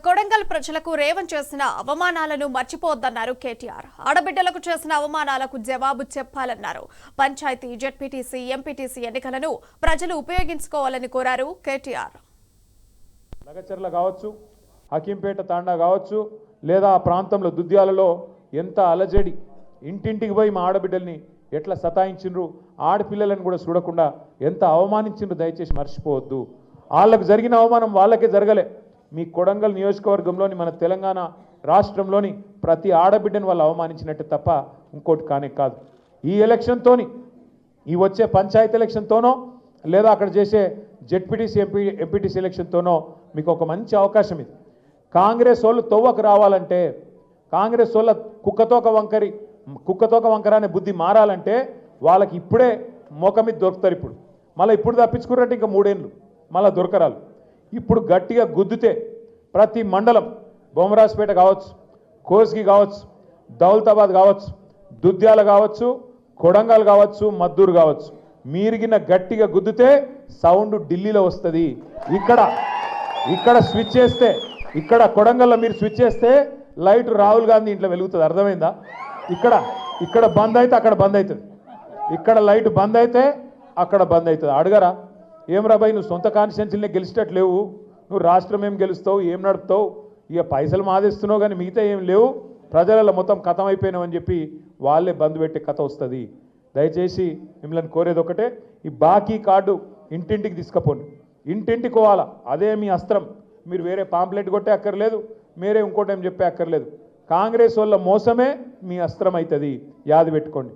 కొడంగల్ ప్రజలకు రేవంత్ చేసిన అవమానాలను మర్చిపోవద్దన్నారు కేటీఆర్. ఆడబిడ్డలకు చేసిన అవమానాలకు జవాబు చెప్పాలన్నారు. పంచాయతీ, జెడ్పీటీసీ, ఎంపీటీసీ ఎన్నికలను ప్రజలు ఉపయోగించుకోవాలని కోరారు కేటీఆర్. లగచర్ల కావచ్చు, హకీంపేట తాండా కావచ్చు, లేదా ఆ ప్రాంతంలో దుద్యాలలో ఎంత అలజడి, ఇంటింటికి పోయి మా ఆడబిడ్డల్ని ఎట్లా సతాయించిండ్రు, ఆడపిల్లలను కూడా చూడకుండా ఎంత అవమానించిండ్రు, దయచేసి మర్చిపోవద్దు. వాళ్ళకు జరిగిన అవమానం వాళ్ళకే జరగలే. మీ కొడంగల్ నియోజకవర్గంలోని మన తెలంగాణ రాష్ట్రంలోని ప్రతి ఆడబిడ్డను వాళ్ళు అవమానించినట్టు తప్ప ఇంకోటి కానే కాదు. ఈ ఎలక్షన్తోని, ఈ వచ్చే పంచాయతీ ఎలక్షన్తోనో లేదా అక్కడ చేసే జెడ్పీటీసీ ఎంపీటీసీ ఎలక్షన్తోనో మీకు ఒక మంచి అవకాశం ఇది. కాంగ్రెస్ వాళ్ళు తొవ్వకు రావాలంటే, కాంగ్రెస్ వాళ్ళ కుక్కతోక వంకర అనే బుద్ధి మారాలంటే వాళ్ళకి ఇప్పుడే మోక మీద దొరుకుతారు. మళ్ళీ ఇప్పుడు తప్పించుకున్నట్టు ఇంకా 3 ఏళ్ళు మళ్ళీ దొరకరాలు. ఇప్పుడు గట్టిగా గుద్దితే ప్రతి మండలం, బొమ్మరాజపేట కావచ్చు, కోస్గి కావచ్చు, దౌలతాబాద్ కావచ్చు, దుద్యాల కావచ్చు, కొడంగల్ కావచ్చు, మద్దూరు కావచ్చు, మీరిగిన గట్టిగా గుద్దితే సౌండ్ ఢిల్లీలో వస్తుంది. ఇక్కడ స్విచ్ చేస్తే, ఇక్కడ కొడంగల్లో మీరు స్విచ్ చేస్తే లైట్ రాహుల్ గాంధీ ఇంట్లో వెలుగుతుంది. అర్థమైందా? ఇక్కడ బంద్ అయితే అక్కడ బంద్ అవుతుంది, ఇక్కడ లైట్ బంద్ అయితే అక్కడ బంద్ అవుతుంది. అడగరా? ఏం రాబాయి, నువ్వు సొంత కాన్స్టిట్యున్సీలనే గెలిచేటట్టు లేవు, నువ్వు రాష్ట్రం ఏం గెలుస్తావు, ఏం నడుపుతావు, ఇక పైసలు మాదేస్తున్నావు కానీ మిగతా ఏం లేవు, ప్రజలలో మొత్తం కథం అయిపోయినావు అని చెప్పి వాళ్ళే బంద్ పెట్టే కథ వస్తుంది. దయచేసి మిమ్మల్ని కోరేది ఒకటే, ఈ బాకీ కార్డు ఇంటింటికి తీసుకుపోండి, ఇంటింటికి పోవాలా. అదే మీ అస్త్రం. మీరు వేరే పాంప్లెట్ కొట్టే అక్కర్లేదు, మీరే ఇంకోటి ఏం చెప్పే అక్కర్లేదు. కాంగ్రెస్ వాళ్ళ మోసమే మీ అస్త్రం అవుతుంది, యాది పెట్టుకోండి.